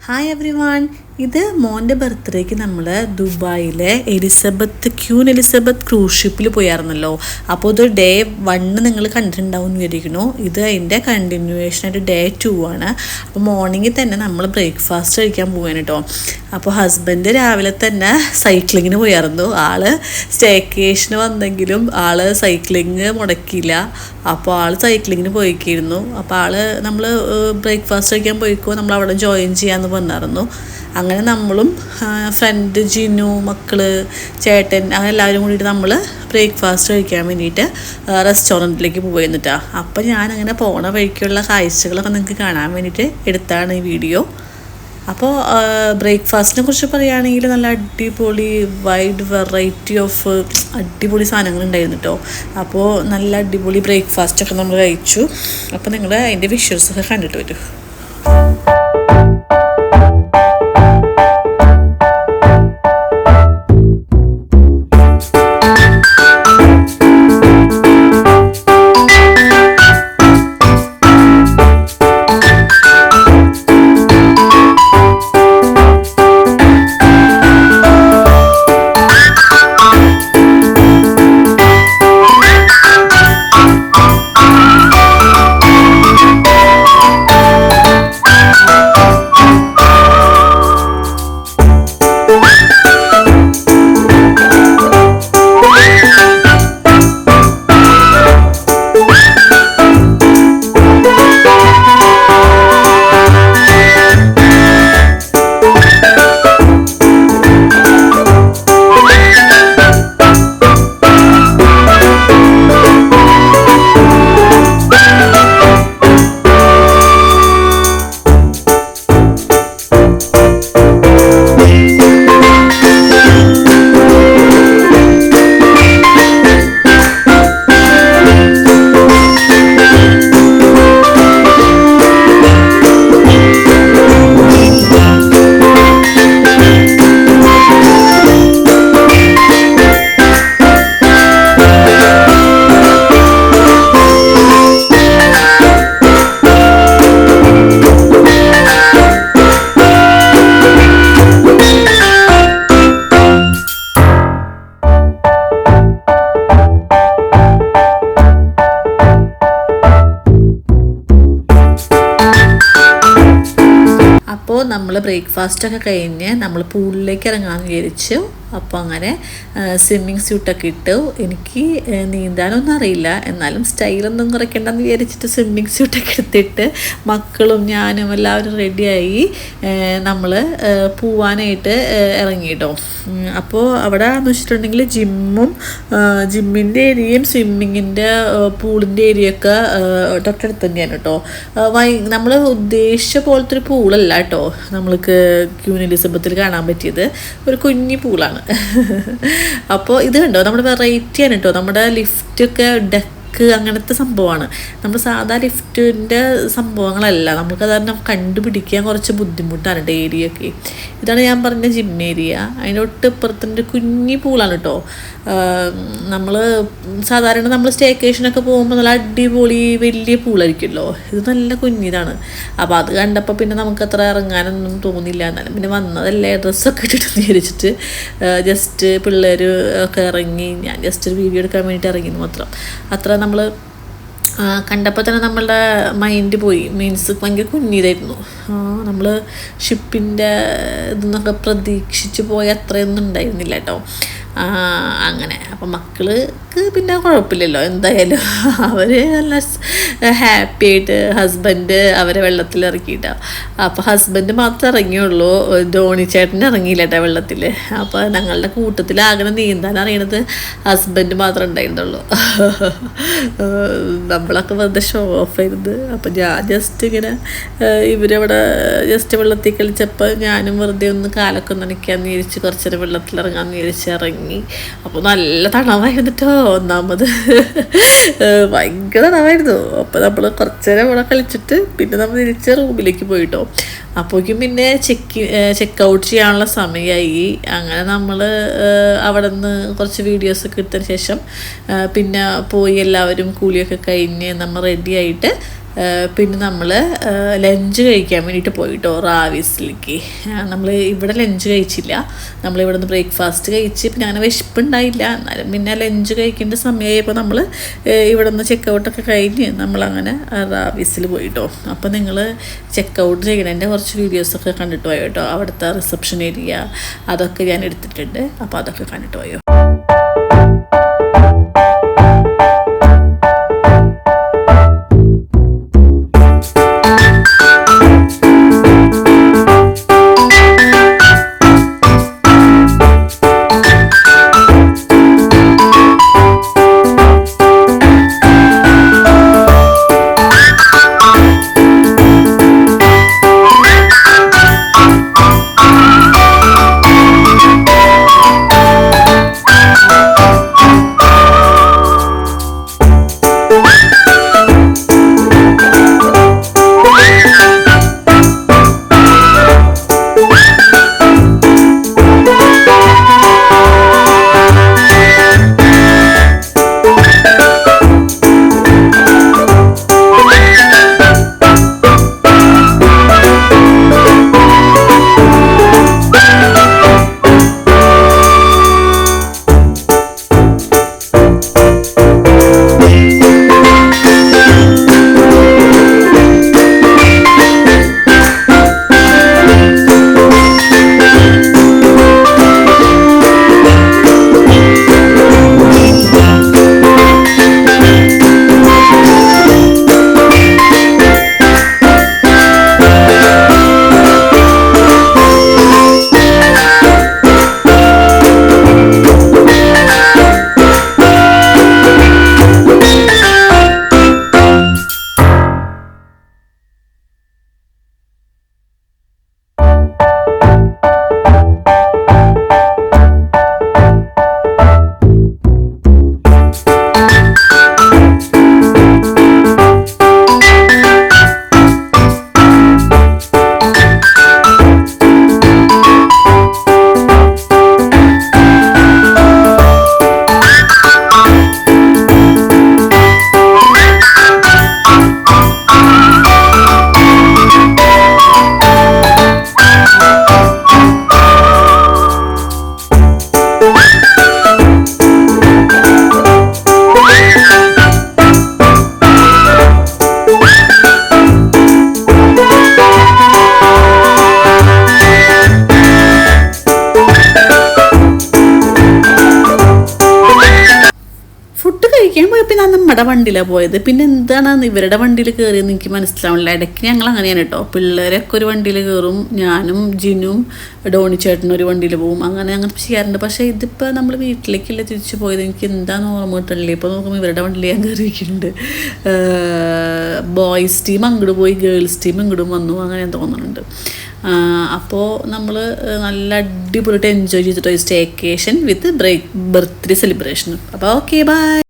Hi every one. ഇത് മോൻ്റെ ബർത്ത്ഡേക്ക് നമ്മൾ ദുബായിലെ ക്യൂൻ എലിസബത്ത് ക്രൂസ് ഷിപ്പിൽ പോയായിരുന്നല്ലോ. അപ്പോൾ ഇത് ഡേ 1 നിങ്ങൾ കണ്ടിട്ടുണ്ടാവും എന്ന് വിചാരിക്കുന്നു. ഇത് അതിൻ്റെ കണ്ടിന്യൂവേഷനായിട്ട് ഡേ 2 ആണ്. അപ്പോൾ മോർണിംഗിൽ തന്നെ നമ്മൾ ബ്രേക്ക്ഫാസ്റ്റ് കഴിക്കാൻ പോവാണ് കേട്ടോ. അപ്പോൾ ഹസ്ബൻഡ് രാവിലെ തന്നെ സൈക്ലിങ്ങിന് പോയായിരുന്നു. ആള് സ്റ്റേക്കേഷന് വന്നെങ്കിലും ആള് സൈക്ലിങ് മുടക്കിയില്ല. അപ്പോൾ ആൾ സൈക്ലിങ്ങിന് പോയിക്കായിരുന്നു. അപ്പോൾ നമ്മൾ ബ്രേക്ക്ഫാസ്റ്റ് കഴിക്കാൻ പോയിക്കോ, നമ്മൾ അവിടെ ജോയിൻ ചെയ്യാമെന്ന് പറഞ്ഞായിരുന്നു. അങ്ങനെ നമ്മളും ഫ്രണ്ട് ജിനു, മക്കള്, ചേട്ടൻ അങ്ങനെ എല്ലാവരും കൂടിയിട്ട് നമ്മൾ ബ്രേക്ക്ഫാസ്റ്റ് കഴിക്കാൻ വേണ്ടിയിട്ട് റെസ്റ്റോറൻറ്റിലേക്ക് പോയിരുന്നിട്ടാ. അപ്പം ഞാനങ്ങനെ പോണ വഴിക്കുള്ള കാഴ്ചകളൊക്കെ നിങ്ങൾക്ക് കാണാൻ വേണ്ടിയിട്ട് എടുത്താണ് ഈ വീഡിയോ. അപ്പോൾ ബ്രേക്ക്ഫാസ്റ്റിനെ കുറിച്ച് പറയുകയാണെങ്കിൽ നല്ല അടിപൊളി വൈഡ് വെറൈറ്റി ഓഫ് അടിപൊളി സാധനങ്ങളുണ്ടായിരുന്നു കേട്ടോ. അപ്പോൾ നല്ല അടിപൊളി ബ്രേക്ക്ഫാസ്റ്റൊക്കെ നമ്മൾ കഴിച്ചു. അപ്പോൾ നിങ്ങൾ അതിൻ്റെ വിഷ്വൽസൊക്കെ കണ്ടിട്ട് വരും. അപ്പോൾ നമ്മൾ ബ്രേക്ക്ഫാസ്റ്റൊക്കെ കഴിഞ്ഞ് നമ്മൾ പൂളിലേക്ക് ഇറങ്ങാമെന്ന് വിചാരിച്ചു. അപ്പോൾ അങ്ങനെ സ്വിമ്മിങ് സ്യൂട്ടൊക്കെ ഇട്ടു. എനിക്ക് നീന്താനൊന്നും അറിയില്ല, എന്നാലും സ്റ്റൈലൊന്നും കുറയ്ക്കണ്ടെന്ന് വിചാരിച്ചിട്ട് സ്വിമ്മിങ് സ്യൂട്ടൊക്കെ എടുത്തിട്ട് മക്കളും ഞാനും എല്ലാവരും റെഡിയായി നമ്മൾ പോവാനായിട്ട് ഇറങ്ങി കേട്ടോ. അപ്പോൾ അവിടെ എന്ന് വെച്ചിട്ടുണ്ടെങ്കിൽ ജിമ്മിൻ്റെ ഏരിയയും സ്വിമ്മിങ്ങിൻ്റെ പൂളിൻ്റെ ഏരിയയൊക്കെ തൊട്ടടുത്ത് തന്നെയാണ് കേട്ടോ. നമ്മൾ ഉദ്ദേശിച്ച പോലത്തെ ഒരു പൂളല്ല കേട്ടോ നമ്മൾക്ക് ക്യൂൻ എലിസബത്തിൽ കാണാൻ പറ്റിയത്. ഒരു കുഞ്ഞി പൂളാണ്. അപ്പോൾ ഇത് കണ്ടോ, നമ്മുടെ വെറൈറ്റിയാണ് കേട്ടോ. നമ്മുടെ ലിഫ്റ്റൊക്കെ അങ്ങനത്തെ സംഭവമാണ്. നമ്മൾ സാധാ ലിഫ്റ്റിൻ്റെ സംഭവങ്ങളല്ല. നമുക്കത് കണ്ടുപിടിക്കാൻ കുറച്ച് ബുദ്ധിമുട്ടാണ് കേട്ടോ ഏരിയയൊക്കെ. ഇതാണ് ഞാൻ പറഞ്ഞ ജിം ഏരിയ. അതിൻ്റെ ഒട്ടിപ്പുറത്തിൻ്റെ കുഞ്ഞി പൂളാണ് കേട്ടോ. നമ്മൾ സാധാരണ നമ്മൾ സ്റ്റേക്കേഷനൊക്കെ പോകുമ്പോൾ നല്ല അടിപൊളി വലിയ പൂളായിരിക്കുമല്ലോ. ഇത് നല്ല കുഞ്ഞിതാണ്. അപ്പോൾ അത് കണ്ടപ്പോൾ പിന്നെ നമുക്കത്ര ഇറങ്ങാനൊന്നും തോന്നില്ല. എന്നാലും പിന്നെ വന്നതല്ലേ ഡ്രസ്സൊക്കെ ഇട്ടിട്ട് വിചാരിച്ചിട്ട് ജസ്റ്റ് പിള്ളേർ ഒക്കെ ഇറങ്ങി. ഞാൻ ജസ്റ്റ് ഒരു വീഡിയോ എടുക്കാൻ വേണ്ടിയിട്ട് ഇറങ്ങിയെന്ന് മാത്രം. അത്ര നമ്മൾ കണ്ടപ്പോൾ തന്നെ നമ്മളുടെ മൈൻഡ് പോയി. മീൻസ് ഭയങ്കര കുഞ്ഞിതായിരുന്നു. നമ്മൾ ഷിപ്പിൻ്റെ ഇതെന്നൊക്കെ പ്രതീക്ഷിച്ച് പോയ അത്രയൊന്നും ഉണ്ടായിരുന്നില്ല കേട്ടോ. അങ്ങനെ അപ്പം മക്കൾക്ക് പിന്നെ കുഴപ്പമില്ലല്ലോ. എന്തായാലും അവർ നല്ല ഹാപ്പി ആയിട്ട് ഹസ്ബൻഡ് അവരെ വെള്ളത്തിൽ ഇറക്കിയിട്ടാണ്. അപ്പോൾ ഹസ്ബൻഡ് മാത്രമേ ഇറങ്ങിയുള്ളൂ, ധോണി ചേട്ടൻ ഇറങ്ങിയില്ല കേട്ടോ വെള്ളത്തിൽ. അപ്പോൾ ഞങ്ങളുടെ കൂട്ടത്തിൽ ആകെ നീന്താൻ അറിയണത് ഹസ്ബൻഡ് മാത്രമേ ഉണ്ടായിരുന്നുള്ളൂ. നമ്മളൊക്കെ വെറുതെ ഷോ ഓഫ് ആയിരുന്നു. അപ്പം ഞാൻ ജസ്റ്റ് ഇങ്ങനെ ഇവരവിടെ ജസ്റ്റ് വെള്ളത്തിൽ കളിച്ചപ്പോൾ ഞാനും വെറുതെ ഒന്ന് കാലൊക്കെ നനയ്ക്കാമെന്ന് വിചാരിച്ച് കുറച്ച് നേരം വെള്ളത്തിൽ ഇറങ്ങാമെന്ന് വിചാരിച്ച് ഇറങ്ങി. അപ്പോൾ നല്ല തണവായിരുന്നു കേട്ടോ. ഒന്നാമത് ഭയങ്കര തണവായിരുന്നു. അപ്പോൾ നമ്മൾ കുറച്ച് നേരം ഇവിടെ കളിച്ചിട്ട് പിന്നെ നമ്മൾ തിരിച്ച് റൂമിലേക്ക് പോയിട്ടോ. അപ്പോഴേക്കും പിന്നെ ചെക്ക് ഔട്ട് ചെയ്യാനുള്ള സമയമായി. അങ്ങനെ നമ്മൾ അവിടെ നിന്ന് കുറച്ച് വീഡിയോസൊക്കെ എടുത്തതിന് ശേഷം പിന്നെ പോയി എല്ലാവരും കൂലിയൊക്കെ കഴിഞ്ഞ് നമ്മൾ റെഡി ആയിട്ട് പിന്നെ നമ്മൾ ലഞ്ച് കഴിക്കാൻ വേണ്ടിയിട്ട് പോയിട്ടോ റാവിസിലേക്ക്. നമ്മൾ ഇവിടെ ലഞ്ച് കഴിച്ചില്ല, നമ്മളിവിടെ നിന്ന് ബ്രേക്ക്ഫാസ്റ്റ് കഴിച്ച് പിന്നെ അങ്ങനെ വിശപ്പുണ്ടായില്ല. എന്നാലും പിന്നെ ലഞ്ച് കഴിക്കേണ്ട സമയമായപ്പോൾ നമ്മൾ ഇവിടെ നിന്ന് ചെക്കൗട്ടൊക്കെ കഴിഞ്ഞ് നമ്മളങ്ങനെ റാവിസിൽ പോയിട്ടോ. അപ്പോൾ നിങ്ങൾ ചെക്കൗട്ട് ചെയ്യണതിൻ്റെ കുറച്ച് വീഡിയോസൊക്കെ കണ്ടിട്ട് പോയോ കേട്ടോ. അവിടുത്തെ റിസപ്ഷൻ ഏരിയ അതൊക്കെ ഞാൻ എടുത്തിട്ടുണ്ട്, അപ്പോൾ അതൊക്കെ കണ്ടിട്ട് പോയോ. നമ്മുടെ വണ്ടിയിലാണ് പോയത്. പിന്നെ എന്താണ് ഇവരുടെ വണ്ടിയിൽ കയറിയെന്ന് എനിക്ക് മനസ്സിലാവില്ല. ഇടയ്ക്ക് ഞങ്ങൾ അങ്ങനെയാണ് കേട്ടോ. പിള്ളേരൊക്കെ ഒരു വണ്ടിയിൽ കയറും, ഞാനും ജിനും ഡോണി ചേട്ടനും ഒരു വണ്ടിയിൽ പോകും, അങ്ങനെ ചെയ്യാറുണ്ട്. പക്ഷേ ഇതിപ്പോൾ നമ്മൾ വീട്ടിലേക്കല്ലേ തിരിച്ചു പോയത്, എനിക്ക് എന്താണെന്ന് ഓർമ്മ കിട്ടണില്ലേ. ഇപ്പോൾ നോക്കുമ്പോൾ ഇവരുടെ വണ്ടിയിൽ ഞാൻ കയറിയിരിക്കുന്നുണ്ട്. ബോയ്സ് ടീം അങ്ങോട്ട് പോയി, ഗേൾസ് ടീം ഇങ്ങോട്ടും വന്നു, അങ്ങനെ തോന്നുന്നുണ്ട്. അപ്പോൾ നമ്മൾ നല്ല അടിപൊളിയായിട്ട് എൻജോയ് ചെയ്തിട്ടോ സ്റ്റേക്കേഷൻ വിത്ത് ബർത്ത്ഡേ സെലിബ്രേഷൻ. അപ്പോൾ ഓക്കെ, ബൈ.